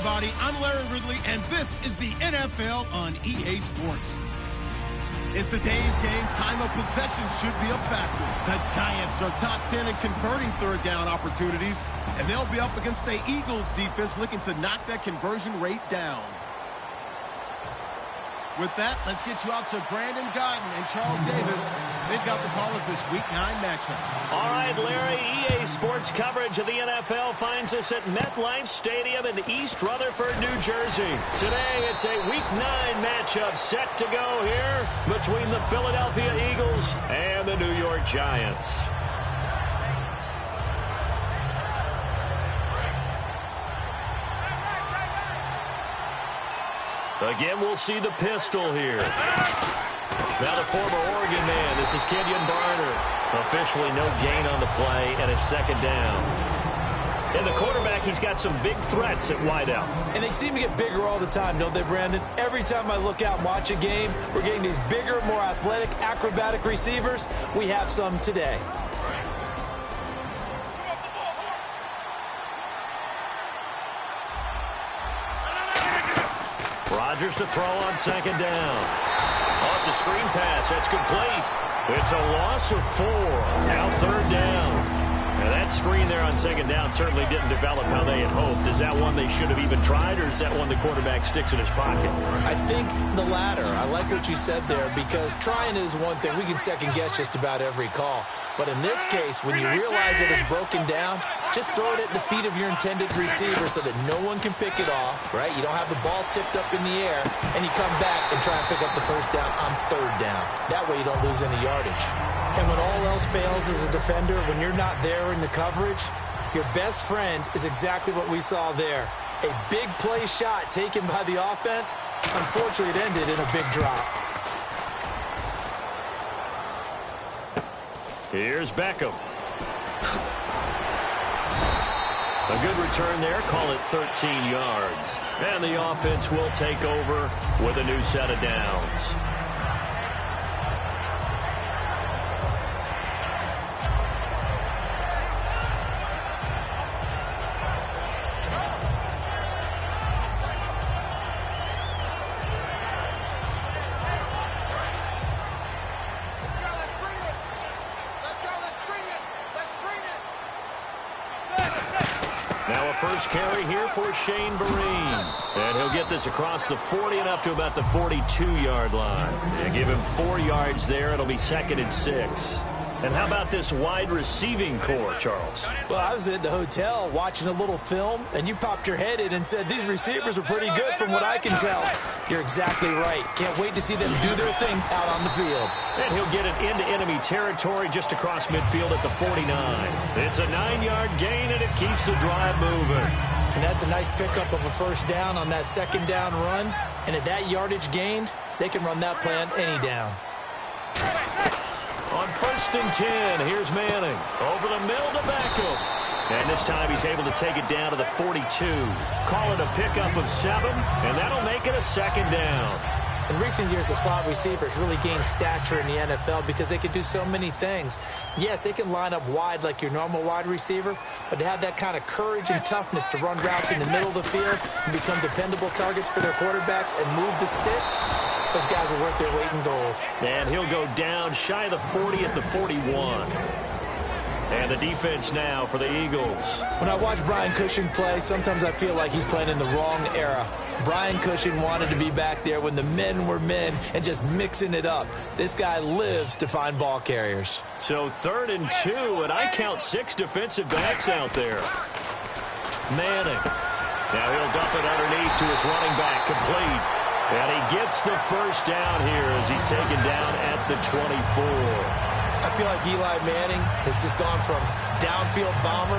everybody. I'm Larry Ridley, and this is the NFL on EA Sports. In today's game, time of possession should be a factor. The Giants are top 10 in converting third down opportunities, and they'll be up against the Eagles defense looking to knock that conversion rate down. With that, let's get you out to Brandon Godden and Charles Davis. They've got the call of this Week 9 matchup. All right, Larry, EA Sports coverage of the NFL finds us at MetLife Stadium in East Rutherford, New Jersey. Today, it's a Week 9 matchup set to go here between the Philadelphia Eagles and the New York Giants. Again, we'll see the pistol here. Now the former Oregon man, this is Kenyon Barner. Officially no gain on the play, and it's second down. And the quarterback, he's got some big threats at wideout. And they seem to get bigger all the time, don't they, Brandon? Every time I look out and watch a game, we're getting these bigger, more athletic, acrobatic receivers. We have some today. Rodgers to throw on second down. Oh, it's a screen pass. That's complete. It's a loss of 4. Now third down. Now that screen there on second down certainly didn't develop how they had hoped. Is that one they should have even tried, or is that one the quarterback sticks in his pocket? I think the latter. I like what you said there, because trying is one thing. We can second guess just about every call. But in this case, when you realize it is broken down, just throw it at the feet of your intended receiver so that no one can pick it off, right? You don't have the ball tipped up in the air, and you come back and try and pick up the first down on third down. That way you don't lose any yardage. And when all else fails as a defender, when you're not there in the coverage, your best friend is exactly what we saw there. A big play shot taken by the offense. Unfortunately, it ended in a big drop. Here's Beckham. A good return there. Call it 13 yards. And the offense will take over with a new set of downs. First carry here for Shane Vereen. And he'll get this across the 40 and up to about the 42-yard line. And give him 4 yards there. It'll be second and 6. And how about this wide receiving core, Charles? Well, I was at the hotel watching a little film, and you popped your head in and said, these receivers are pretty good from what I can tell. You're exactly right. Can't wait to see them do their thing out on the field. And he'll get it into enemy territory just across midfield at the 49. It's a 9-yard gain, and it keeps the drive moving. And that's a nice pickup of a first down on that second down run. And at that yardage gained, they can run that play on any down. On first and 10, here's Manning. Over the middle to Beckham. And this time he's able to take it down to the 42. Call it a pickup of 7, and that'll make it a second down. In recent years, the slot receivers really gained stature in the NFL because they can do so many things. Yes, they can line up wide like your normal wide receiver, but to have that kind of courage and toughness to run routes in the middle of the field and become dependable targets for their quarterbacks and move the sticks, those guys are worth their weight in gold. And he'll go down shy of the 40 at the 41. And the defense now for the Eagles. When I watch Brian Cushing play, sometimes I feel like he's playing in the wrong era. Brian Cushing wanted to be back there when the men were men and just mixing it up. This guy lives to find ball carriers. So 3rd and 2, and I count 6 defensive backs out there. Manning. Now he'll dump it underneath to his running back, complete. And he gets the first down here as he's taken down at the 24. I feel like Eli Manning has just gone from downfield bomber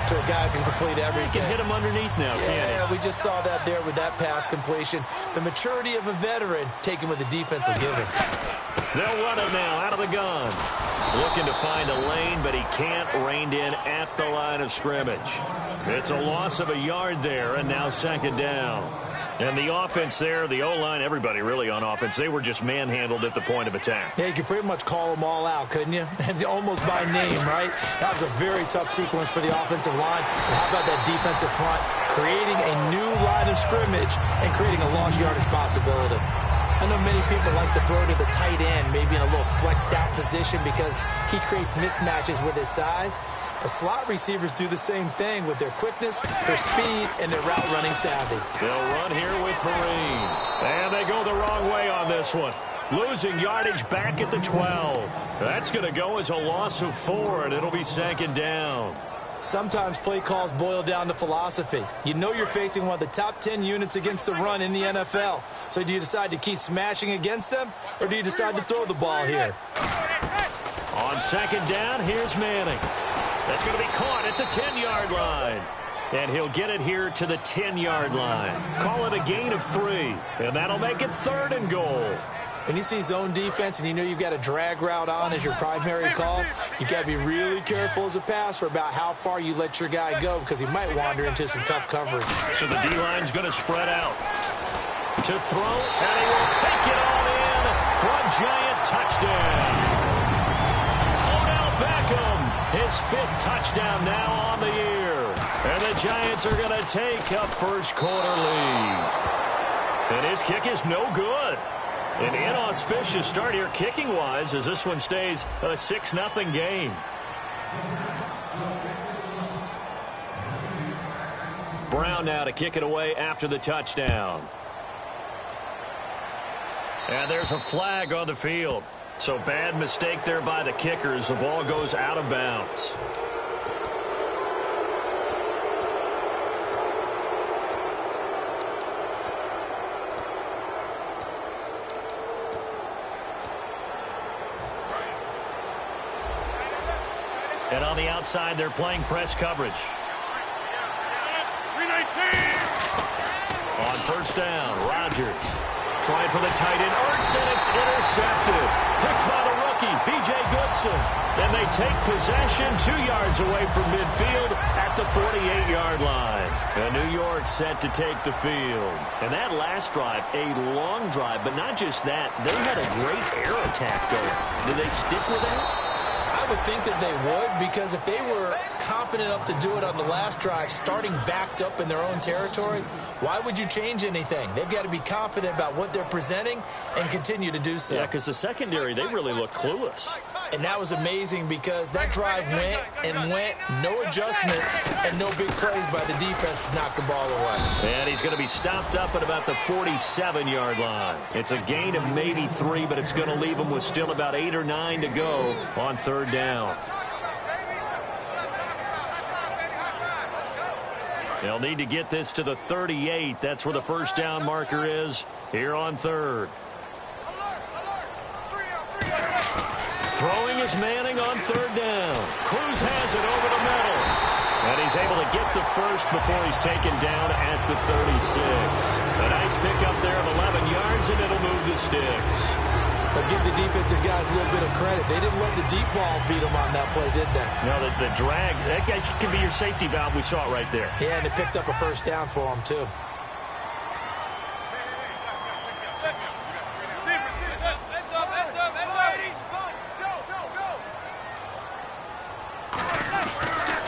to a guy who can complete everything. He can hit him underneath now, can't he? Yeah, we just saw that there with that pass completion. The maturity of a veteran taken with the defense will give him. They'll run it now out of the gun. Looking to find a lane, but he can't. Reined in at the line of scrimmage. It's a loss of a yard there, and now second down. And the offense there, the O-line, everybody really on offense, they were just manhandled at the point of attack. Yeah, you could pretty much call them all out, couldn't you? And almost by name, right? That was a very tough sequence for the offensive line. And how about that defensive front creating a new line of scrimmage and creating a long yardage possibility. I know many people like to throw to the tight end, maybe in a little flexed out position because he creates mismatches with his size. But slot receivers do the same thing with their quickness, their speed, and their route running savvy. They'll run here with Vereen. And they go the wrong way on this one. Losing yardage back at the 12. That's going to go as a loss of 4, and it'll be 2nd down. Sometimes play calls boil down to philosophy. You know you're facing one of the top 10 units against the run in the NFL. So do you decide to keep smashing against them, or do you decide to throw the ball here? On 2nd down, here's Manning. That's going to be caught at the 10-yard line. And he'll get it here to the 10-yard line. Call it a gain of 3, and that'll make it 3rd and goal. When you see zone defense and you know you've got a drag route on as your primary call, you've got to be really careful as a passer about how far you let your guy go because he might wander into some tough coverage. So the D-line's going to spread out. To throw, and he will take it all in for a giant touchdown. Odell Beckham, his 5th touchdown now on the year. And the Giants are going to take a first-quarter lead. And his kick is no good. An inauspicious start here kicking-wise as this one stays a 6-0 game. Brown now to kick it away after the touchdown. And there's a flag on the field. So bad mistake there by the kickers. The ball goes out of bounds. And on the outside, they're playing press coverage. On 1st down, Rodgers trying for the tight end. Ertz, and it's intercepted. Picked by the rookie, B.J. Goodson. And they take possession 2 yards away from midfield at the 48-yard line. And New York set to take the field. And that last drive, a long drive, but not just that. They had a great air attack going. Did they stick with that? I would think that they would, because if they were confident enough to do it on the last drive, starting backed up in their own territory, why would you change anything? They've got to be confident about what they're presenting and continue to do so. Yeah, because the secondary, they really look clueless. And that was amazing because that drive went and went, no adjustments, and no big plays by the defense to knock the ball away. And he's going to be stopped up at about the 47-yard line. It's a gain of maybe 3, but it's going to leave him with still about 8 or 9 to go on 3rd down. They'll need to get this to the 38. That's where the 1st down marker is here on 3rd. Throwing is Manning on 3rd down. Cruz has it over the middle. And he's able to get the first before he's taken down at the 36. A nice pickup there of 11 yards, and it'll move the sticks. But give the defensive guys a little bit of credit. They didn't let the deep ball beat them on that play, did they? No, the drag, that guy can be your safety valve. We saw it right there. Yeah, and they picked up a 1st down for him, too.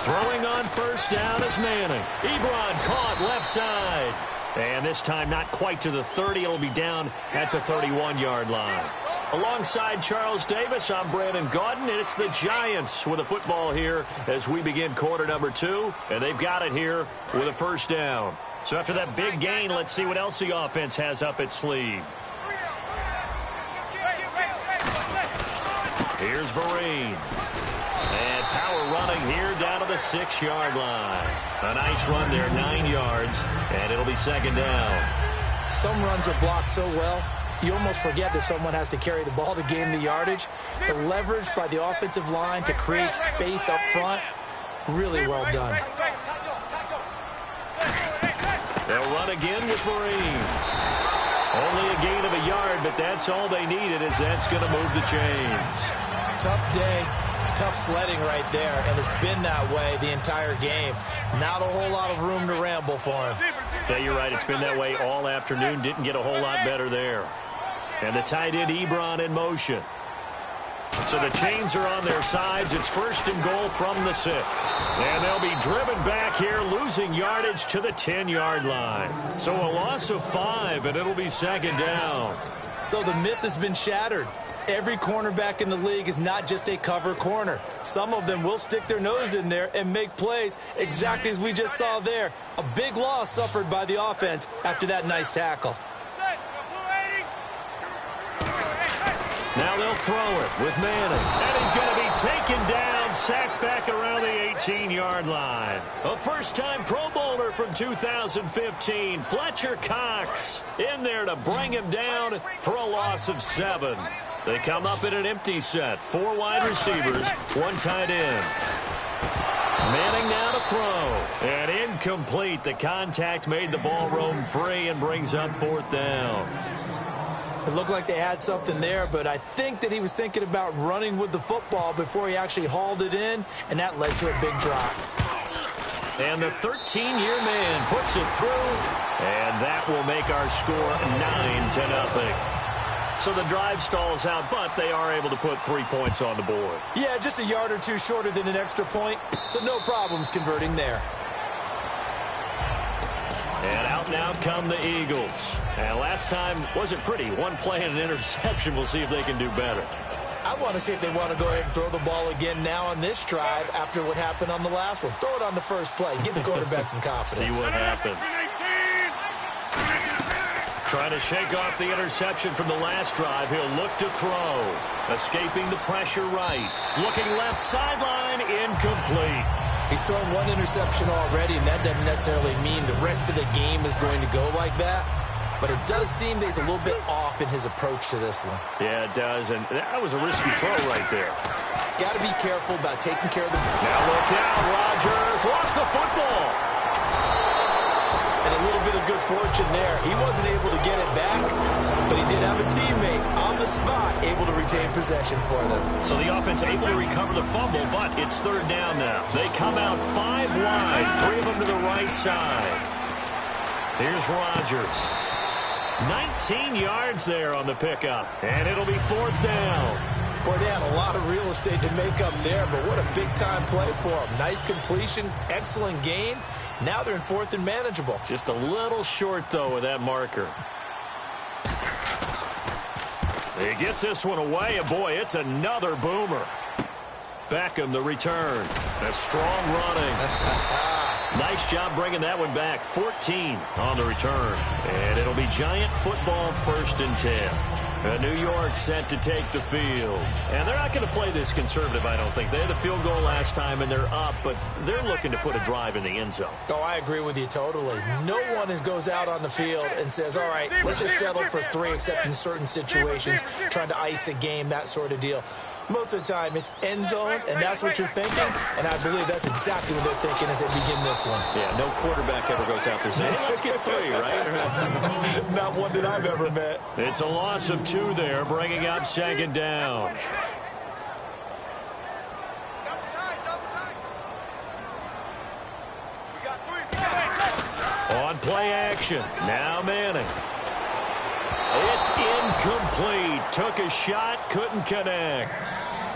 Throwing on 1st down is Manning. Ebron caught left side. And this time not quite to the 30. It'll be down at the 31-yard line. Alongside Charles Davis, I'm Brandon Gaudin, and it's the Giants with a football here as we begin quarter number 2. And they've got it here with a 1st down. So after that big gain, let's see what else the offense has up its sleeve. Here's Vereen. And power running here down to the 6-yard line. A nice run there, 9 yards, and it'll be 2nd down. Some runs are blocked so well, you almost forget that someone has to carry the ball to gain the yardage. The leverage by the offensive line to create space up front, really well done. They'll run again with Vereen. Only a gain of a yard, but that's all they needed, as that's going to move the chains. Tough day. Tough sledding right there, and it's been that way the entire game. Not a whole lot of room to ramble for him. Yeah, you're right. It's been that way all afternoon. Didn't get a whole lot better there. And the tight end, Ebron, in motion. So the chains are on their sides. It's 1st and goal from the 6. And they'll be driven back here, losing yardage to the 10-yard line. So a loss of 5, and it'll be 2nd down. So the myth has been shattered. Every cornerback in the league is not just a cover corner. Some of them will stick their nose in there and make plays exactly as we just saw there. A big loss suffered by the offense after that nice tackle. Now they'll throw it with Manning. And he's going to be taken down, sacked back around the 18-yard line. A first-time Pro Bowler from 2015, Fletcher Cox, in there to bring him down for a loss of 7. They come up in an empty set. 4 wide receivers, 1 tight end. Manning now to throw. And incomplete. The contact made the ball roam free and brings up 4th down. It looked like they had something there, but I think that he was thinking about running with the football before he actually hauled it in, and that led to a big drop. And the 13-year man puts it through, and that will make our score 9-0. So the drive stalls out, but they are able to put 3 points on the board. Yeah, just a yard or 2 shorter than an extra point, so no problems converting there. And out now come the Eagles. And last time wasn't pretty. 1 play and an interception. We'll see if they can do better. I want to see if they want to go ahead and throw the ball again now on this drive after what happened on the last one. Throw it on the first play. Give the quarterback some confidence. See what happens. Trying to shake off the interception from the last drive. He'll look to throw. Escaping the pressure right. Looking left sideline. Incomplete. He's thrown 1 interception already, and that doesn't necessarily mean the rest of the game is going to go like that. But it does seem that he's a little bit off in his approach to this one. Yeah, it does, and that was a risky throw right there. Got to be careful about taking care of the... Now look out, Rodgers lost the football. And a little bit of good fortune there. He wasn't able to get it back, but he did have a teammate on the spot able to retain possession for them. So the offense able to recover the fumble, but it's 3rd down now. They come out 5 wide, 3 of them to the right side. Here's Rodgers. 19 yards there on the pickup, and it'll be 4th down. Boy, they had a lot of real estate to make up there, but what a big-time play for them. Nice completion, excellent gain. Now they're in 4th and manageable. Just a little short, though, with that marker. He gets this one away, and boy, it's another boomer. Beckham, the return. A strong running. Nice job bringing that one back. 14 on the return. And it'll be Giant football 1st and 10. New York set to take the field. And they're not going to play this conservative, I don't think. They had the field goal last time, and they're up, but they're looking to put a drive in the end zone. Oh, I agree with you totally. No one goes out on the field and says, all right, let's just settle for 3, except in certain situations, trying to ice a game, that sort of deal. Most of the time, it's end zone, and that's what you're thinking, and I believe that's exactly what they're thinking as they begin this one. Yeah, no quarterback ever goes out there saying, hey, let's get 3, right? Not one that I've ever met. It's a loss of 2 there, bringing up 2nd down. On play action, now Manning. It's incomplete. Took a shot, couldn't connect.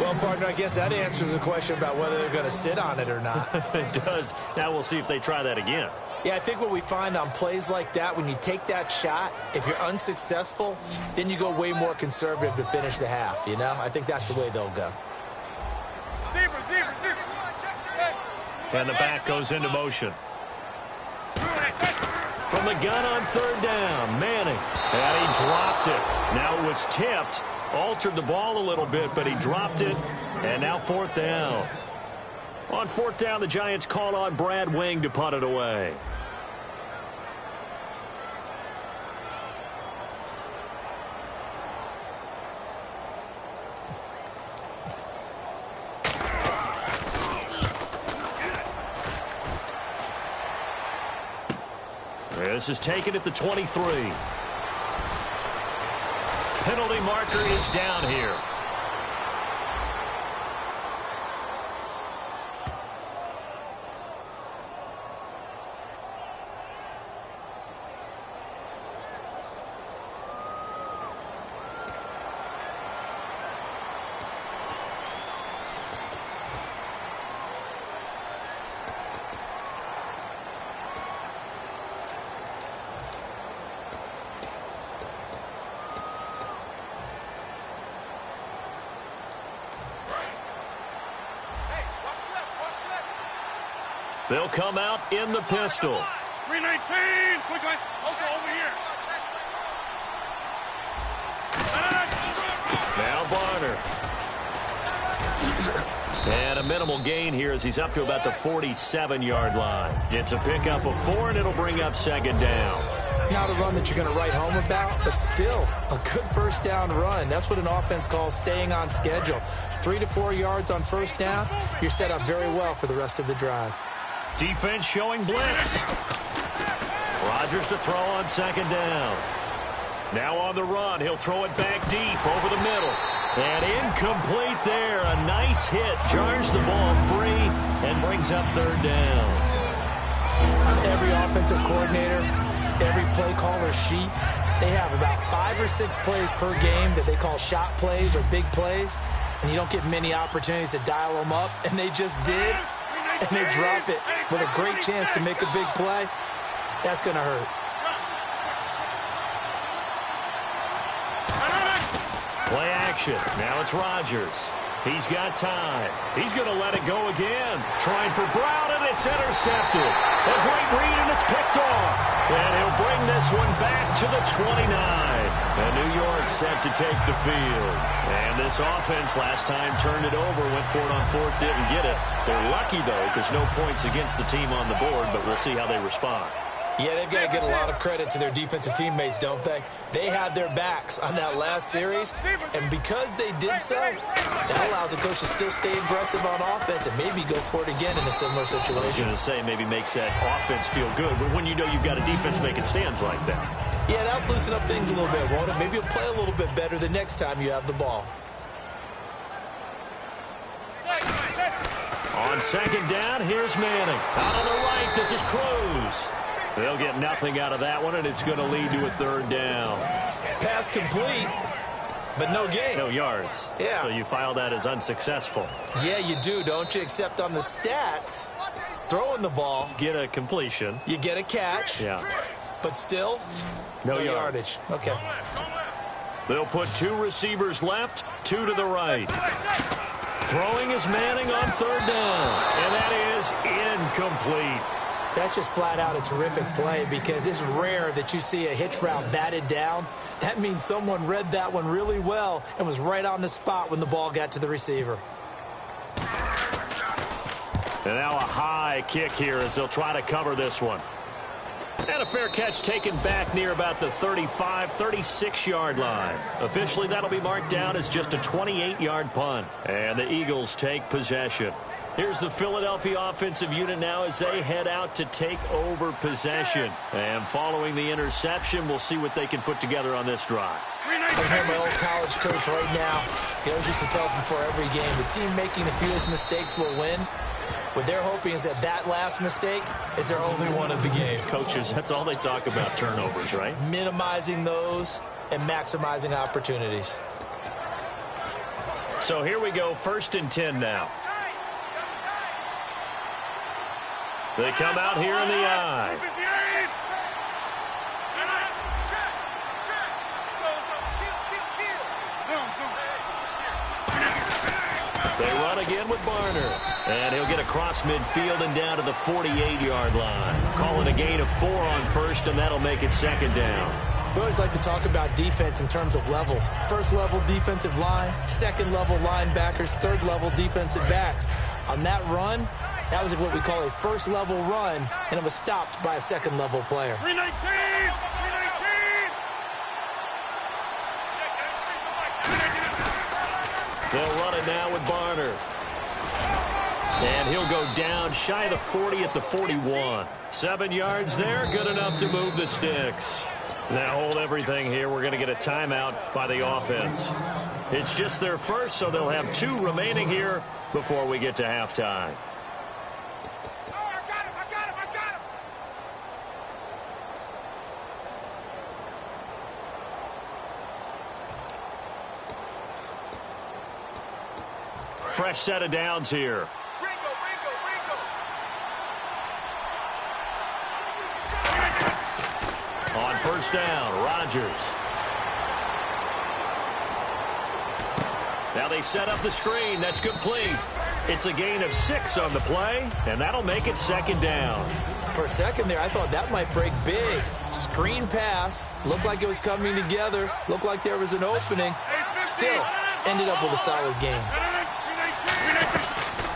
Well, partner, I guess that answers the question about whether they're going to sit on it or not. It does. Now we'll see if they try that again. Yeah, I think what we find on plays like that, when you take that shot, if you're unsuccessful, then you go way more conservative to finish the half, you know? I think that's the way they'll go. And the back goes into motion. From the gun on 3rd down, Manning. And he dropped it. Now it was tipped. Altered the ball a little bit, but he dropped it. And now 4th down. On 4th down, the Giants call on Brad Wing to punt it away. This is taken at the 23. Penalty marker is down here. They'll come out in the pistol. 319. Quick, over here. Now Barner. And a minimal gain here as he's up to about the 47-yard line. It's a pickup of 4, and it'll bring up second down. Not a run that you're going to write home about, but still a good first down run. That's what an offense calls staying on schedule. 3 to 4 yards on first down, you're set up very well for the rest of the drive. Defense showing blitz. Rodgers to throw on second down. Now on the run, he'll throw it back deep over the middle. And incomplete there. A nice hit. Jars the ball free and brings up third down. Every offensive coordinator, every play caller sheet, they have about 5 or 6 plays per game that they call shot plays or big plays. And you don't get many opportunities to dial them up. And they just did. And they drop it with a great chance to make a big play. That's going to hurt. Play action. Now it's Rodgers. He's got time. He's going to let it go again. Trying for Brown, and it's intercepted. A great read, and it's picked off. And he'll bring this one back to the 29. And New York set to take the field. And this offense last time turned it over, went for it on fourth, didn't get it. They're lucky, though, because no points against the team on the board, but we'll see how they respond. Yeah, they've got to get a lot of credit to their defensive teammates, don't they? They had their backs on that last series, and because they did so, that allows the coach to still stay aggressive on offense and maybe go for it again in a similar situation. I was going to say maybe makes that offense feel good, but when you know you've got a defense making stands like that. Yeah, that'll loosen up things a little bit, won't it? Maybe you'll play a little bit better the next time you have the ball. On second down, here's Manning. Out on the right, this is Cruz. They'll get nothing out of that one, and it's going to lead to a third down. Pass complete, but no gain. No yards. Yeah. So you file that as unsuccessful. Yeah, you do, don't you? Except on the stats, throwing the ball. Get a completion. You get a catch. Yeah. But still, no yardage. Okay. They'll put 2 receivers left, 2 to the right. Throwing is Manning on third down, and that is incomplete. That's just flat out a terrific play because it's rare that you see a hitch route batted down. That means someone read that one really well and was right on the spot when the ball got to the receiver. And now a high kick here as they'll try to cover this one. And a fair catch taken back near about the 35, 36-yard line. Officially, that'll be marked down as just a 28-yard punt. And the Eagles take possession. Here's the Philadelphia offensive unit now as they head out to take over possession. And following the interception, we'll see what they can put together on this drive. I hear my old college coach right now. He always used to tell us before every game, the team making the fewest mistakes will win. What they're hoping is that that last mistake is their only one of the game. Coaches, that's all they talk about, turnovers, right? Minimizing those and maximizing opportunities. So here we go, 1st and 10 now. They come out here in the I. They run again with Barner. And he'll get across midfield and down to the 48-yard line. Calling a gain of 4 on first, and that'll make it second down. We always like to talk about defense in terms of levels. First level defensive line, second level linebackers, third level defensive backs. On that run, that was what we call a first level run, and it was stopped by a second level player. 319! They'll run it now with Barner. And he'll go down shy of the 40 at the 41. 7 yards there, good enough to move the sticks. Now hold everything here. We're going to get a timeout by the offense. It's just their first, so they'll have 2 remaining here before we get to halftime. Fresh set of downs here. On first down, Rodgers. Now they set up the screen. That's complete. It's a gain of 6 on the play, and that'll make it second down. For a second there, I thought that might break big. Screen pass. Looked like it was coming together. Looked like there was an opening. Still, ended up with a solid game.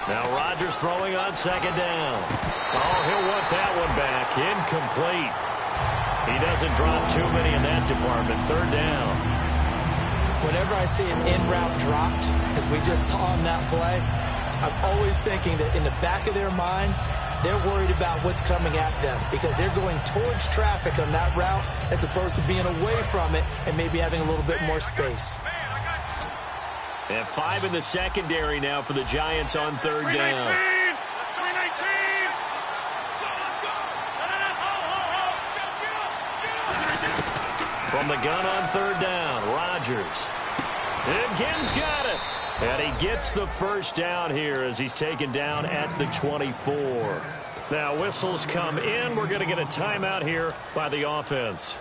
Now Rodgers throwing on second down. Oh, he'll want that one back. Incomplete. He doesn't drop too many in that department. Third down. Whenever I see an in-route dropped, as we just saw on that play, I'm always thinking that in the back of their mind, they're worried about what's coming at them because they're going towards traffic on that route as opposed to being away from it and maybe having a little bit more space. And 5 in the secondary now for the Giants on third down. From the gun on third down, Rodgers. Again's got it. And he gets the first down here as he's taken down at the 24. Now whistles come in. We're going to get a timeout here by the offense.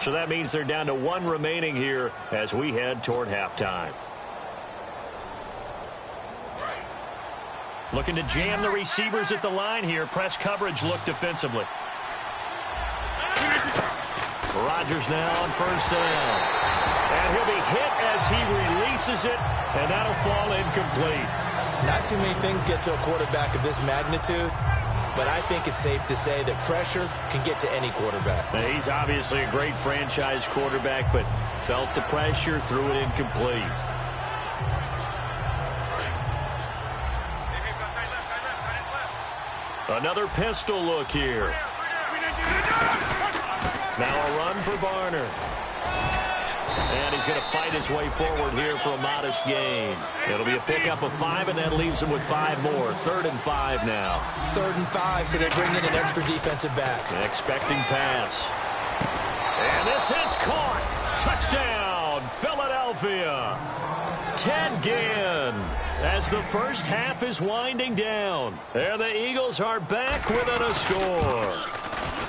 So that means they're down to 1 remaining here as we head toward halftime. Looking to jam the receivers at the line here. Press coverage look defensively. Rodgers now on first down. And he'll be hit as he releases it, and that'll fall incomplete. Not too many things get to a quarterback of this magnitude, but I think it's safe to say that pressure can get to any quarterback. Now, he's obviously a great franchise quarterback, but felt the pressure, threw it incomplete. Another pistol look here. Now a run for Barner. And he's going to fight his way forward here for a modest gain. It'll be a pickup of 5, and that leaves him with 5 more. 3rd and 5 now. 3rd and 5, so they bring in an extra defensive back. Expecting pass. And this is caught. Touchdown, Philadelphia. Ted Ginn as the first half is winding down. And the Eagles are back within a score.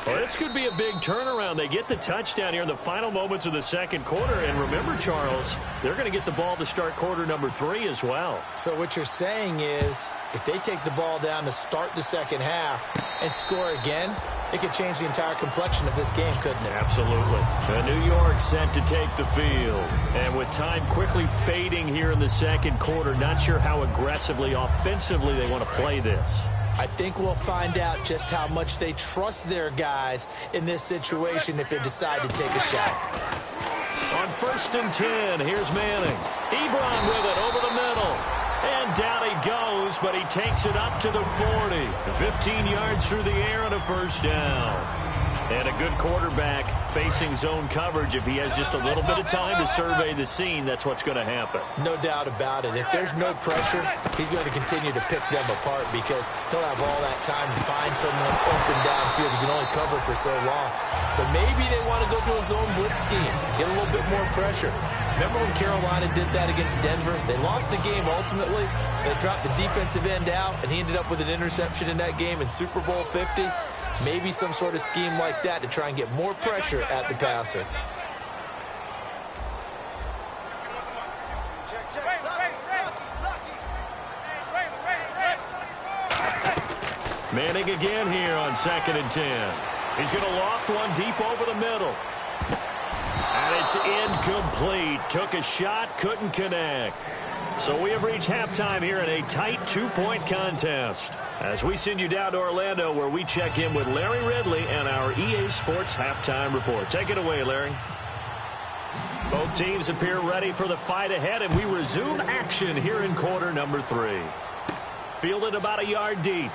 Well, this could be a big turnaround. They get the touchdown here in the final moments of the second quarter. And remember, Charles, they're going to get the ball to start quarter number 3 as well. So what you're saying is if they take the ball down to start the second half and score again, it could change the entire complexion of this game, couldn't it? Absolutely. And New York set to take the field. And with time quickly fading here in the second quarter, not sure how aggressively, offensively they want to play this. I think we'll find out just how much they trust their guys in this situation if they decide to take a shot. On 1st and 10, here's Manning. Ebron with it over the middle. And down he goes, but he takes it up to the 40. 15 yards through the air and a first down. And a good quarterback facing zone coverage. If he has just a little bit of time to survey the scene, that's what's going to happen. No doubt about it. If there's no pressure, he's going to continue to pick them apart because he'll have all that time to find someone open downfield. He can only cover for so long. So maybe they want to go to a zone blitz scheme, get a little bit more pressure. Remember when Carolina did that against Denver? They lost the game ultimately. They dropped the defensive end out, and he ended up with an interception in that game in Super Bowl 50. Maybe some sort of scheme like that to try and get more pressure at the passer. Manning again here on 2nd and 10. He's going to loft one deep over the middle. And it's incomplete. Took a shot, couldn't connect. So we have reached halftime here in a tight 2-point contest. As we send you down to Orlando, where we check in with Larry Ridley and our EA Sports Halftime Report. Take it away, Larry. Both teams appear ready for the fight ahead, and we resume action here in quarter number 3. Fielded about a yard deep.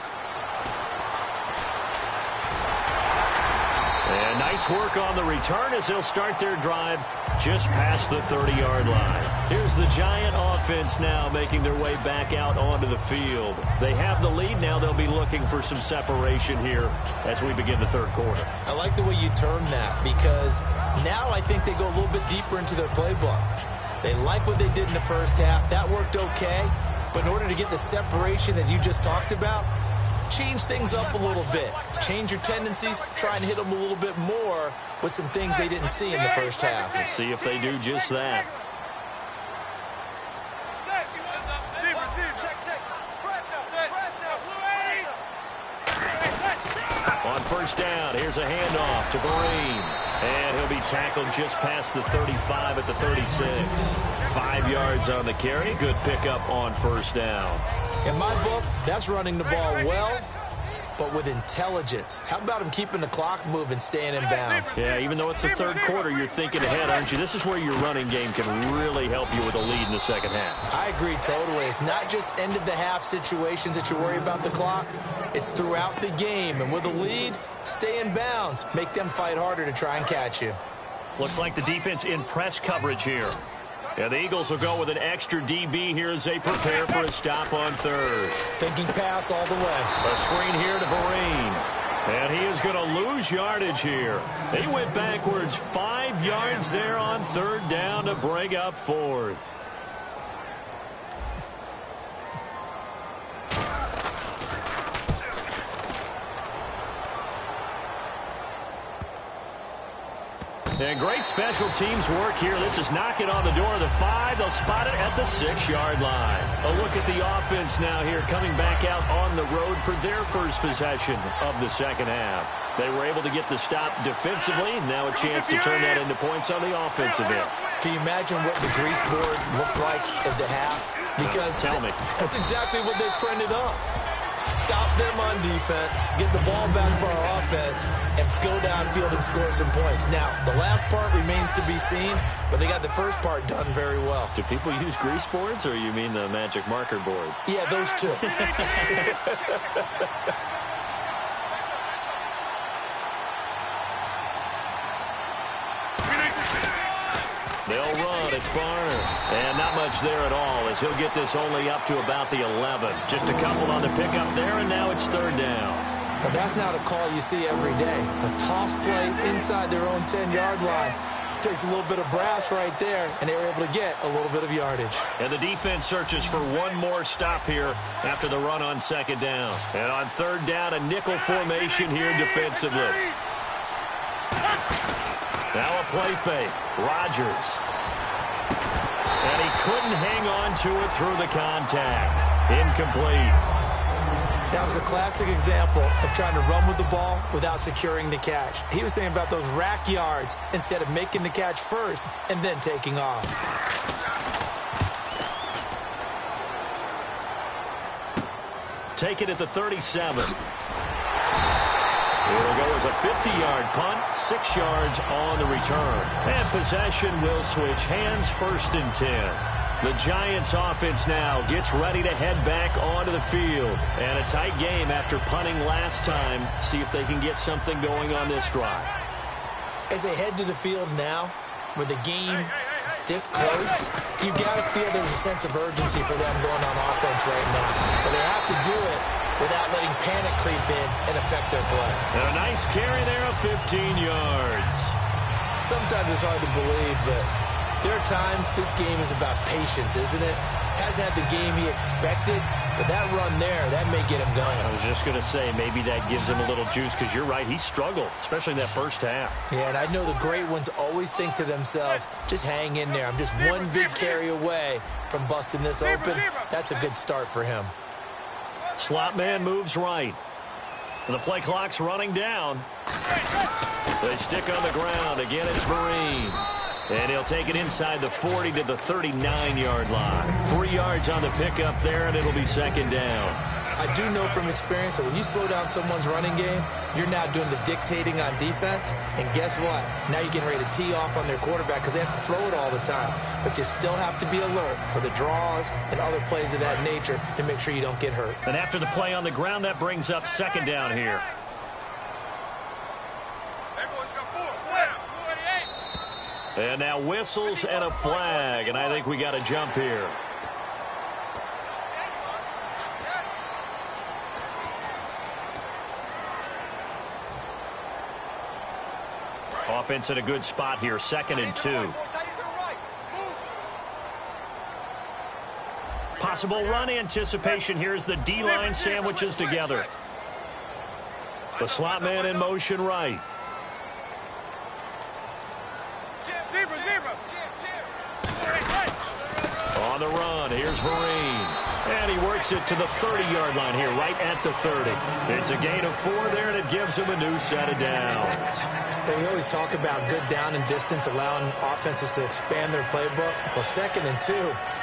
And nice work on the return as they'll start their drive just past the 30-yard line. Here's the Giant offense now making their way back out onto the field. They have the lead now. They'll be looking for some separation here as we begin the third quarter. I like the way you term that because now I think they go a little bit deeper into their playbook. They like what they did in the first half. That worked okay. But in order to get the separation that you just talked about, change things up a little bit. Change your tendencies. Try and hit them a little bit more with some things they didn't see in the first half. Let's see if they do just that. first down. Here's a handoff to Vereen. And he'll be tackled just past the 35 at the 36. 5 yards on the carry. Good pickup on first down. In my book, that's running the ball well, but with intelligence. How about him keeping the clock moving, staying in bounds? Yeah, even though it's the third quarter, you're thinking ahead, aren't you? This is where your running game can really help you with a lead in the second half. I agree totally. It's not just end-of-the-half situations that you worry about the clock. It's throughout the game. And with a lead, stay in bounds. Make them fight harder to try and catch you. Looks like the defense in press coverage here. Yeah, the Eagles will go with an extra DB here as they prepare for a stop on third. Thinking pass all the way. A screen here to Vereen. And he is going to lose yardage here. They went backwards 5 yards there on third down to bring up fourth. And great special teams work here. This is knocking on the door of the 5. They'll spot it at the 6-yard line. A look at the offense now here, coming back out on the road for their first possession of the second half. They were able to get the stop defensively. Now a chance to turn that into points on the offensive end. Can you imagine what the grease board looks like at the half? Because tell me. That's exactly what they printed up. Stop them on defense, get the ball back for our offense, and go downfield and score some points. Now, the last part remains to be seen, but they got the first part done very well. Do people use grease boards, or you mean the magic marker boards? Yeah, those two. They'll run. It's Barner. And not much there at all as he'll get this only up to about the 11. Just a couple on the pickup there, and now it's third down. But that's not a call you see every day. A toss play inside their own 10-yard line. Takes a little bit of brass right there, and they were able to get a little bit of yardage. And the defense searches for one more stop here after the run on second down. And on third down, a nickel formation here defensively. Now a play fake. Rodgers. And he couldn't hang on to it through the contact. Incomplete. That was a classic example of trying to run with the ball without securing the catch. He was thinking about those rack yards instead of making the catch first and then taking off. Take it at the 37. It'll go as a 50-yard punt, 6 yards on the return. And possession will switch hands, first and 10. The Giants offense now gets ready to head back onto the field. And a tight game after punting last time. See if they can get something going on this drive. As they head to the field now, with the game this close, you've got to feel there's a sense of urgency for them going on offense right now. But they have to do it without letting panic creep in and affect their play. And a nice carry there of 15 yards. Sometimes it's hard to believe, but there are times this game is about patience, isn't it? Hasn't had the game he expected, but that run there, that may get him going. I was just going to say, maybe that gives him a little juice, because you're right, he struggled, especially in that first half. Yeah, and I know the great ones always think to themselves, just hang in there. I'm just one big carry away from busting this open. That's a good start for him. Slot man moves right. And the play clock's running down. They stick on the ground. Again, it's Vereen. And he'll take it inside the 40 to the 39-yard line. 3 yards on the pickup there, and it'll be second down. I do know from experience that when you slow down someone's running game, you're now doing the dictating on defense. And guess what? Now you're getting ready to tee off on their quarterback because they have to throw it all the time. But you still have to be alert for the draws and other plays of that nature to make sure you don't get hurt. And after the play on the ground, that brings up second down here. And now whistles and a flag, and I think we got a jump here. Offense in a good spot here, 2nd and 2. Possible run anticipation here as the D-line sandwiches together. The slot man in motion right. On the run, here's Vereen. And he works it to the 30-yard line here, right at the 30. It's a gain of 4 there, and it gives him a new set of downs. We always talk about good down and distance, allowing offenses to expand their playbook. Well, 2nd and 2,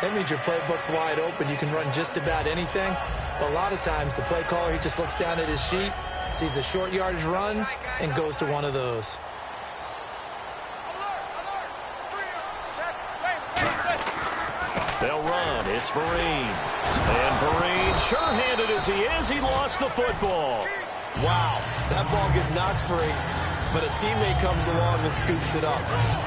that means your playbook's wide open. You can run just about anything. But a lot of times, the play caller, he just looks down at his sheet, sees the short yardage runs, and goes to one of those. They'll run. It's Vereen. And Vereen, sure-handed as he is, he lost the football. Wow, that ball gets knocked free, but a teammate comes along and scoops it up.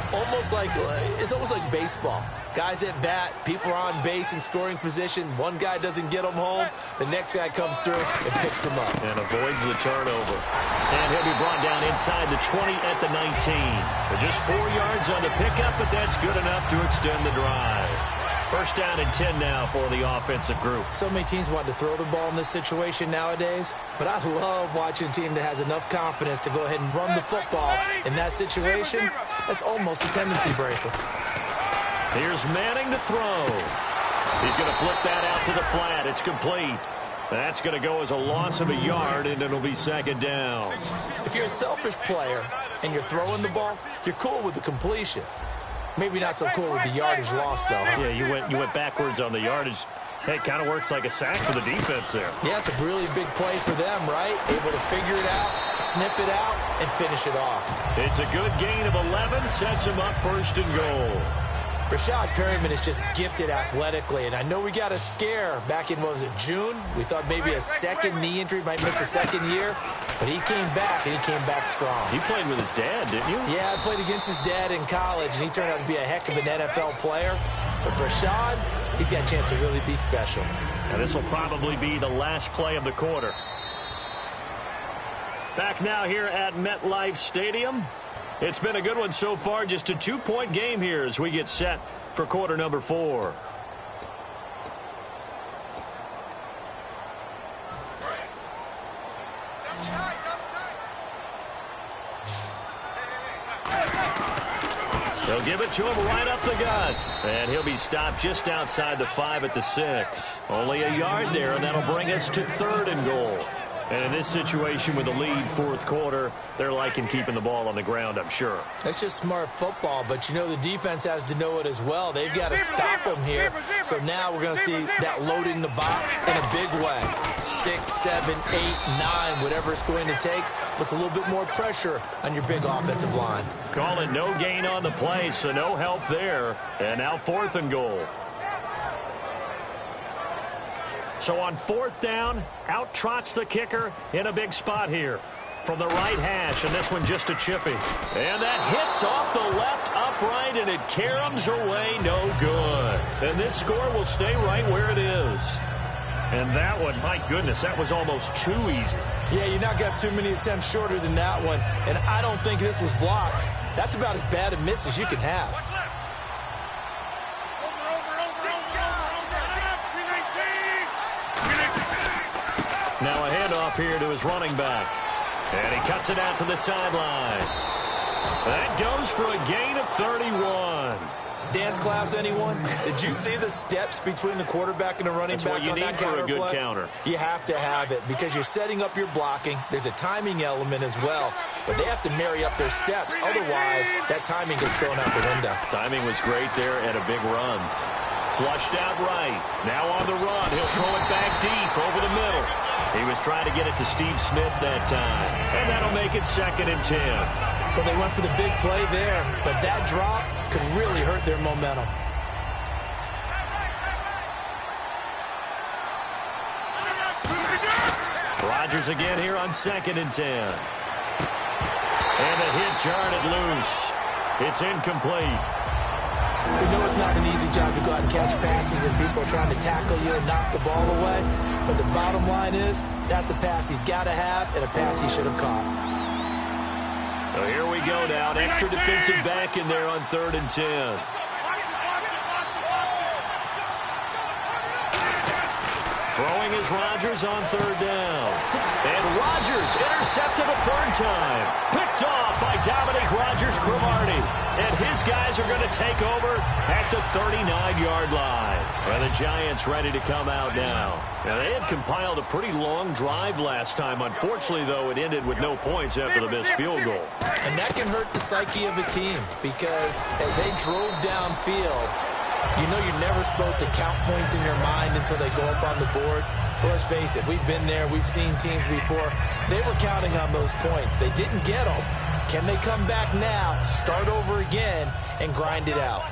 It's almost like baseball. Guys at bat, people are on base in scoring position. One guy doesn't get him home. The next guy comes through and picks him up. And avoids the turnover. And he'll be brought down inside the 20 at the 19. But just 4 yards on the pickup, but that's good enough to extend the drive. First down and 10 now for the offensive group. So many teams want to throw the ball in this situation nowadays, but I love watching a team that has enough confidence to go ahead and run the football in that situation. That's almost a tendency breaker. Here's Manning to throw. He's going to flip that out to the flat. It's complete. That's going to go as a loss of a yard, and it'll be 2nd down. If you're a selfish player and you're throwing the ball, you're cool with the completion. Maybe not so cool with the yardage loss, though. Yeah, you went backwards on the yardage. Hey, it kind of works like a sack for the defense there. Yeah, it's a really big play for them, right? Able to figure it out, sniff it out, and finish it off. It's a good gain of 11, sets him up 1st and goal. Rashad Perryman is just gifted athletically, and I know we got a scare back in, what was it, June? We thought maybe a 2nd knee injury, might miss a 2nd year, but he came back, and he came back strong. You played with his dad, didn't you? Yeah, I played against his dad in college, and he turned out to be a heck of an NFL player. But Rashad, he's got a chance to really be special. And this will probably be the last play of the quarter. Back now here at MetLife Stadium. It's been a good one so far, just a 2-point game here as we get set for quarter number 4. They'll give it to him right up the gut. And he'll be stopped just outside the 5 at the 6. Only a yard there, and that'll bring us to 3rd and goal. And in this situation with the lead 4th quarter, they're liking keeping the ball on the ground, I'm sure. That's just smart football, but you know the defense has to know it as well. They've got to stop them here. So now we're going to see that loading the box in a big way. 6, 7, 8, 9, whatever it's going to take, puts a little bit more pressure on your big offensive line. Call it no gain on the play, so no help there. And now 4th and goal. So on 4th down, out trots the kicker in a big spot here from the right hash, and this one just a chippy. And that hits off the left upright, and it caroms away no good. And this score will stay right where it is. And that one, my goodness, that was almost too easy. Yeah, you're not got too many attempts shorter than that one, and I don't think this was blocked. That's about as bad a miss as you can have. Now a handoff here to his running back. And he cuts it out to the sideline. That goes for a gain of 31. Dance class, anyone? Did you see the steps between the quarterback and the running back on that counter play? That's what you need for a good counter. You have to have it because you're setting up your blocking. There's a timing element as well, but they have to marry up their steps. Otherwise, that timing gets thrown out the window. Timing was great there and a big run. Flushed out right. Now on the run. He'll throw it back deep over the middle. He was trying to get it to Steve Smith that time. And that'll make it 2nd and 10. Well, they went for the big play there, but that drop could really hurt their momentum. Rodgers again here on 2nd and 10. And the hit jarred it loose. It's incomplete. We know it's not an easy job to go out and catch passes when people are trying to tackle you and knock the ball away. But the bottom line is, that's a pass he's got to have and a pass he should have caught. So here we go now. An extra defensive back in there on 3rd and 10. Throwing is Rodgers on 3rd down. And Rodgers intercepted a 3rd time. Picked off by Dominique Rodgers-Cromartie. And his guys are going to take over at the 39-yard line. And the Giants ready to come out now. Now, they had compiled a pretty long drive last time. Unfortunately, though, it ended with no points after the missed field goal. And that can hurt the psyche of a team because as they drove downfield, you know you're never supposed to count points in your mind until they go up on the board. But let's face it, we've been there. We've seen teams before. They were counting on those points. They didn't get them. Can they come back now, start over again, and grind it out?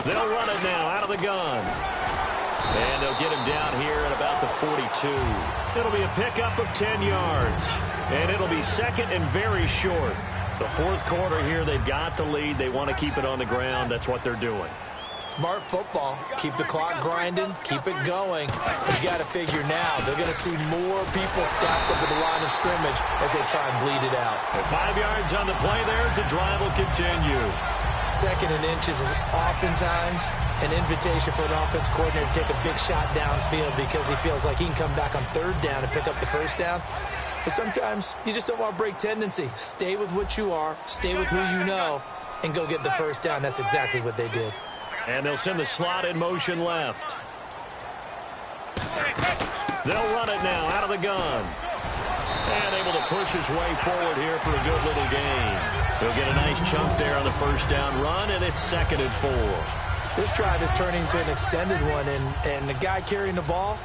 They'll run it now out of the gun. And they'll get him down here at about the 42. It'll be a pickup of 10 yards. And it'll be second and very short. The fourth quarter here, they've got the lead. They want to keep it on the ground. That's what they're doing. Smart football. Keep the clock grinding. Keep it going. But you got to figure now, they're going to see more people stacked up at the line of scrimmage as they try and bleed it out. And 5 yards on the play there as the drive will continue. Second and inches is oftentimes an invitation for an offense coordinator to take a big shot downfield because he feels like he can come back on third down and pick up the first down. But sometimes you just don't want to break tendency. Stay with what you are, stay with who you know, and go get the first down. That's exactly what they did. And they'll send the slot in motion left. They'll run it now out of the gun. And able to push his way forward here for a good little gain. He'll get a nice chunk there on the first down run, and it's 2nd and 4. This drive is turning into an extended one, and the guy carrying the ball,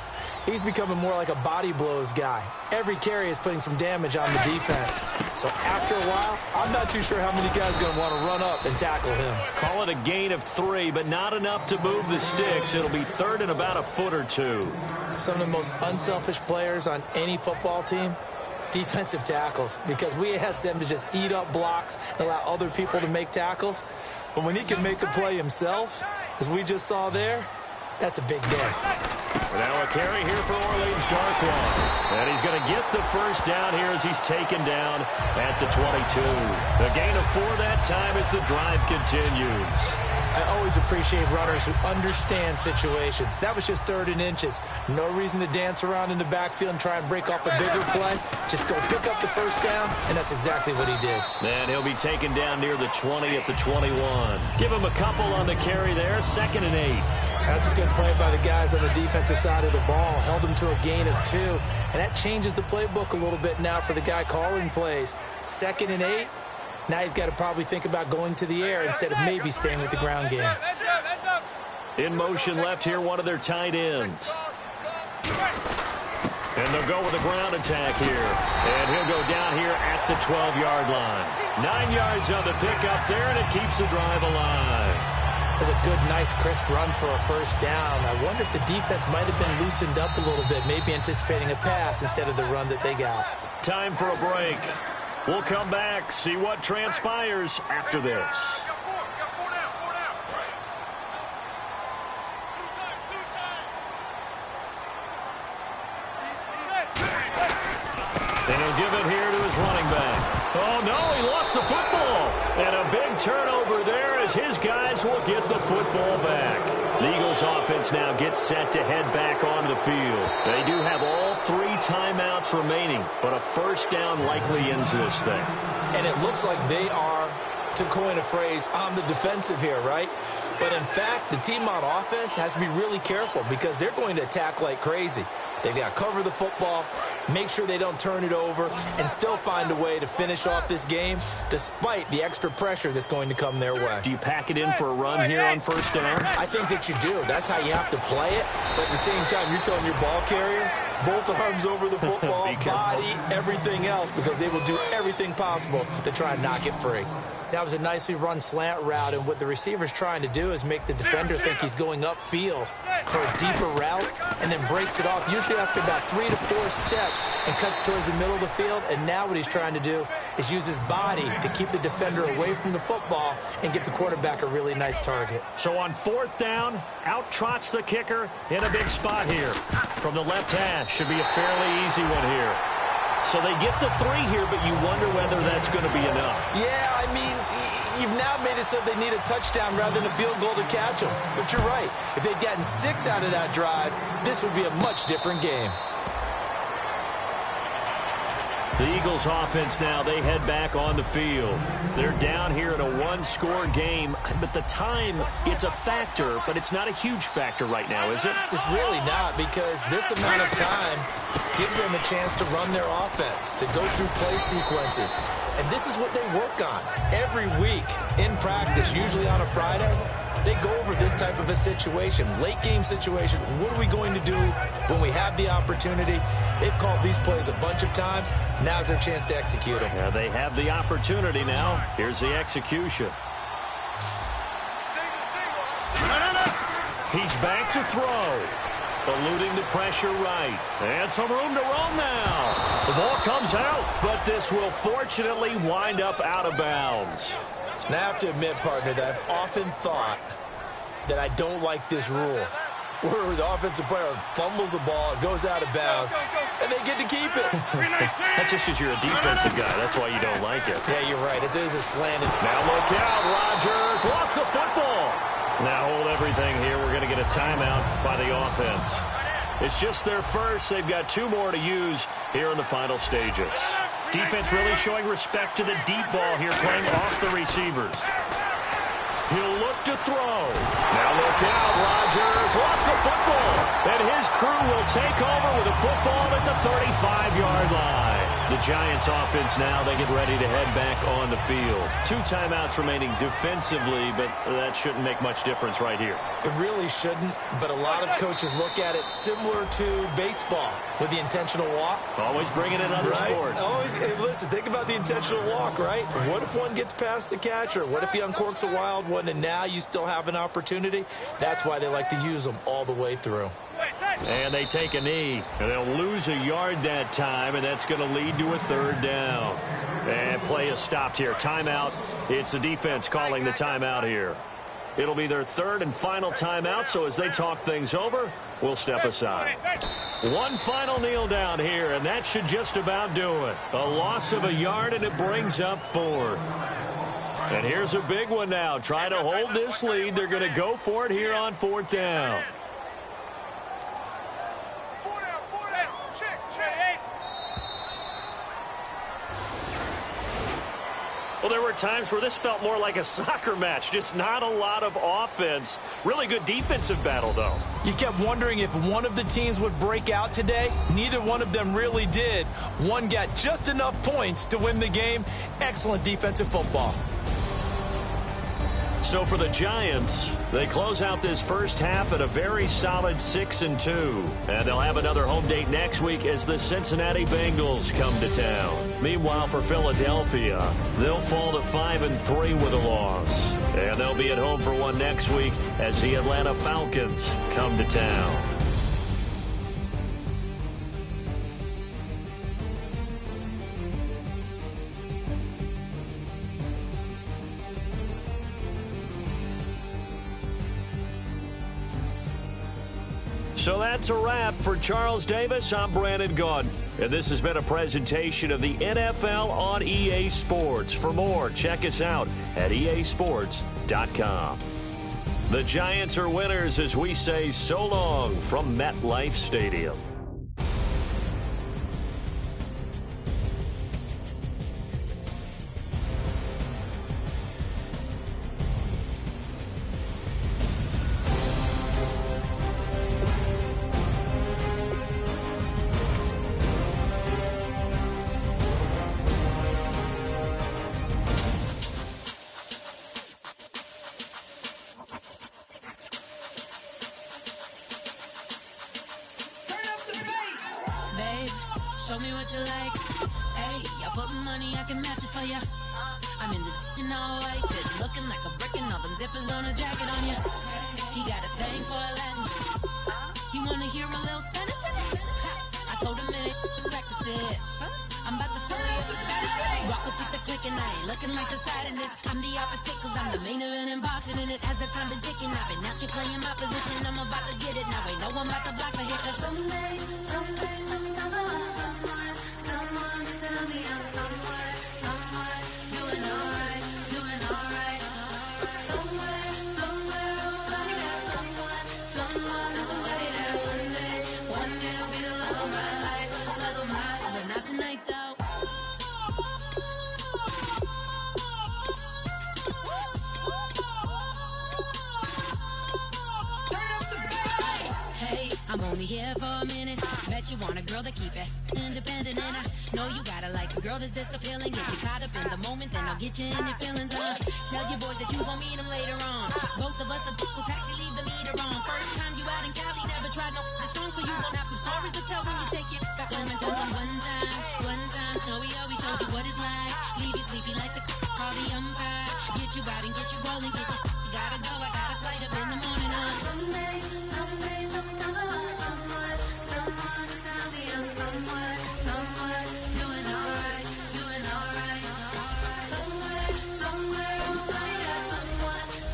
he's becoming more like a body blows guy. Every carry is putting some damage on the defense. So after a while, I'm not too sure how many guys are going to want to run up and tackle him. Call it a gain of 3, but not enough to move the sticks. It'll be third and about a foot or two. Some of the most unselfish players on any football team, defensive tackles, because we ask them to just eat up blocks and allow other people to make tackles. But when he can make a play himself, as we just saw there, that's a big day. Now a carry here for Orleans Darkwa. And he's going to get the first down here as he's taken down at the 22. A gain of 4 that time as the drive continues. I always appreciate runners who understand situations. That was just 3rd and inches. No reason to dance around in the backfield and try and break off a bigger play. Just go pick up the first down, and that's exactly what he did. And he'll be taken down near the 20 at the 21. Give him a couple on the carry there, 2nd and 8. That's a good play by the guys on the defensive side of the ball. Held him to a gain of 2. And that changes the playbook a little bit now for the guy calling plays. 2nd and 8. Now he's got to probably think about going to the air instead of maybe staying with the ground game. In motion left here, one of their tight ends. And they'll go with a ground attack here. And he'll go down here at the 12-yard line. 9 yards on the pickup there, and it keeps the drive alive. That's a good, nice, crisp run for a first down. I wonder if the defense might have been loosened up a little bit, maybe anticipating a pass instead of the run that they got. Time for a break. We'll come back, see what transpires after this. And he'll give it here to his running back. Oh, no, he lost the football. And a big turnover there as his guys will get the football back. The Eagles offense now gets set to head back onto the field. They do have all 3 timeouts remaining, but a first down likely ends this thing. And it looks like they are, to coin a phrase, on the defensive here, right? But in fact, the team on offense has to be really careful because they're going to attack like crazy. They've got to cover the football, make sure they don't turn it over, and still find a way to finish off this game despite the extra pressure that's going to come their way. Do you pack it in for a run here on first down? I think that you do. That's how you have to play it. But at the same time, you're telling your ball carrier, both arms over the football, body, everything else, because they will do everything possible to try and knock it free. That was a nicely run slant route, and what the receiver's trying to do is make the defender think he's going upfield for a deeper route and then breaks it off, usually after about 3 to 4 steps, and cuts towards the middle of the field. And now what he's trying to do is use his body to keep the defender away from the football and get the quarterback a really nice target. So on 4th down, out trots the kicker in a big spot here. From the left hash, should be a fairly easy one here. So they get the 3 here, but you wonder whether that's going to be enough. Yeah, I mean, You've now made it so they need a touchdown rather than a field goal to catch them. But you're right. If they'd gotten 6 out of that drive, this would be a much different game. The Eagles offense now, they head back on the field. They're down here in a one-score game, but the time, it's a factor, but it's not a huge factor right now, is it? It's really not, because this amount of time gives them a chance to run their offense, to go through play sequences. And this is what they work on every week in practice, usually on a Friday. They go over this type of a situation, late game situation. What are we going to do when we have the opportunity? They've called these plays a bunch of times. Now's their chance to execute them. Yeah, they have the opportunity now. Here's the execution. He's back to throw. Eluding the pressure right. And some room to roam now. The ball comes out, but this will fortunately wind up out of bounds. Now, I have to admit, partner, that I've often thought that I don't like this rule, where the offensive player fumbles the ball, it goes out of bounds, and they get to keep it. That's just because you're a defensive guy. That's why you don't like it. Yeah, you're right. It is a slanted. Now look out. Rodgers lost the football. Now hold everything here. We're going to get a timeout by the offense. It's just their first. They've got 2 more to use here in the final stages. Defense really showing respect to the deep ball here, playing off the receivers. He'll look to throw. Now look out. Rodgers lost the football. And his crew will take over with a football at the 35-yard line. The Giants offense now, they get ready to head back on the field. 2 timeouts remaining defensively, but that shouldn't make much difference right here. It really shouldn't, but a lot of coaches look at it similar to baseball with the intentional walk. Always bringing in other sports. Always, hey, listen, think about the intentional walk, right? What if one gets past the catcher? What if he uncorks a wild one and now you still have an opportunity? That's why they like to use them all the way through. And they take a knee, and they'll lose a yard that time, and that's going to lead to a 3rd down. And play is stopped here. Timeout. It's the defense calling the timeout here. It'll be their 3rd and final timeout, so as they talk things over, we'll step aside. One final kneel down here, and that should just about do it. A loss of a yard, and it brings up 4th. And here's a big one now. Try to hold this lead. They're going to go for it here on 4th down. Well, there were times where this felt more like a soccer match. Just not a lot of offense. Really good defensive battle, though. You kept wondering if one of the teams would break out today. Neither one of them really did. One got just enough points to win the game. Excellent defensive football. So for the Giants, they close out this first half at a very solid 6-2. And they'll have another home date next week as the Cincinnati Bengals come to town. Meanwhile, for Philadelphia, they'll fall to 5-3 with a loss. And they'll be at home for one next week as the Atlanta Falcons come to town. So that's a wrap for Charles Davis. I'm Brandon Gaudin. And this has been a presentation of the NFL on EA Sports. For more, check us out at easports.com. The Giants are winners as we say so long from MetLife Stadium. Show me what you like. Hey, I put money, I can match it for ya. I'm in this in all white fit, looking like a brick and all them zippers on a jacket on ya. He got a thing for a Latin. He wanna hear a little Spanish in it. I told him it ain't practice it. I'm about to fill you up with status. Rock up with the click and I ain't looking like the side in this. I'm the opposite cause I'm the main event in boxing and it has the time been ticking. I've been out here playing my position. I'm about to get it. Now ain't no one about to block me here cause someday, someone tell me I'm someone, doing alright, only here for a minute. Bet you want a girl that keep it independent, and I know you gotta like a girl that's this appealing. Get you caught up in the moment, then I'll get you in your feelings. Tell your boys that you gon' meet them later on. Both of us are so taxi, leave the meter on. First time you out in Cali, never tried no strong, so you gon' have some stories to tell when you take it back home and tell them one time, Snowy always showed you what it's like. Leave you sleepy like the call the umpire. Get you out and get you rolling, get you gotta go, I got a flight up in the morning on. Someday, something comes along, someone tell me I'm someone, doing alright. Somewhere, we'll find out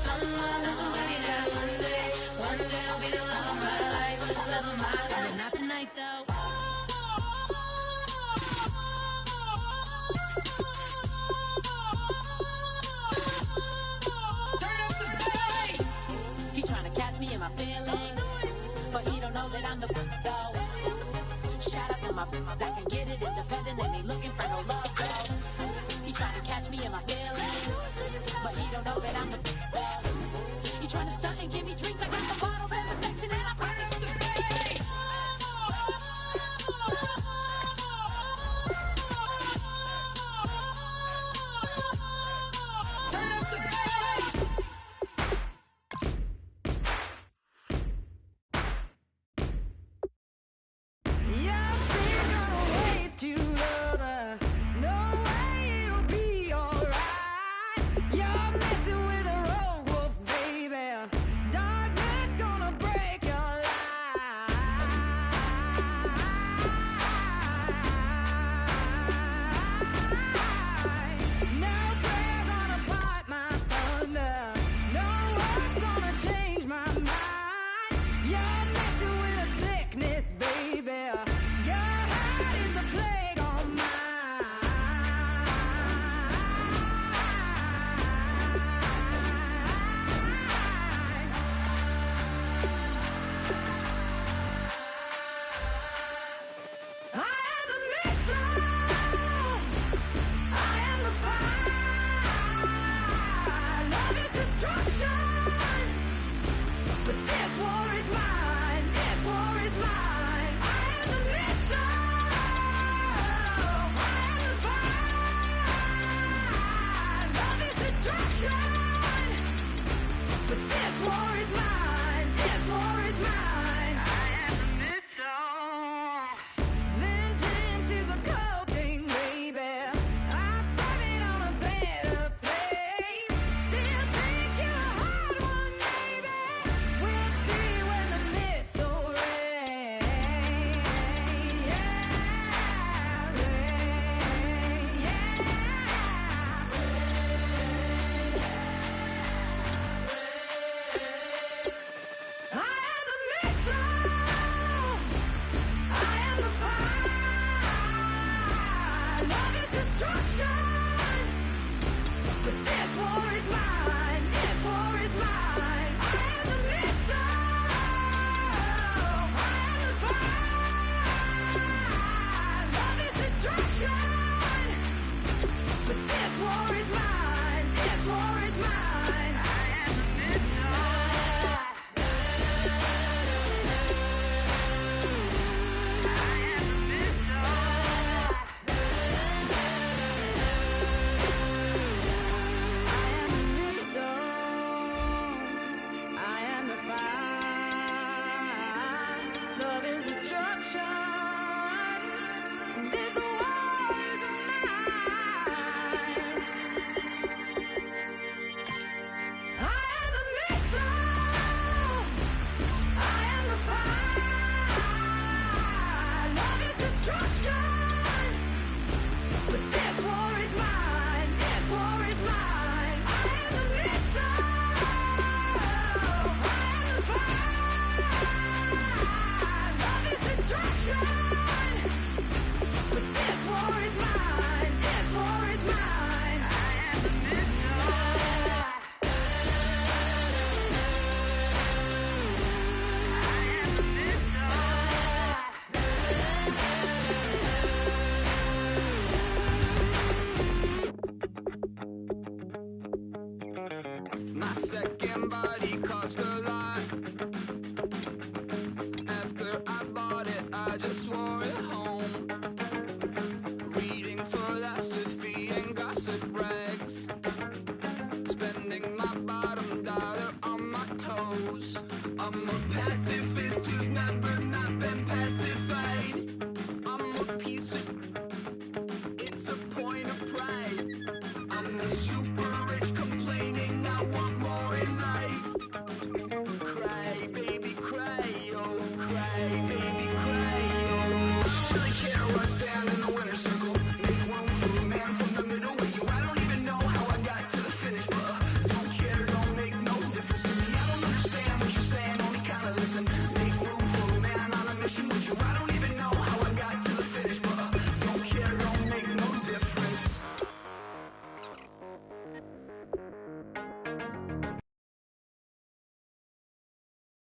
someone that's waiting out one day I'll be the love of my life, but not tonight though. Me and my feelings, but he don't know that I'm the though. Shout out to my that can get it independent and ain't looking for no love though. He trying to catch me in my feelings, but he don't know that I'm the though. He trying to stunt and get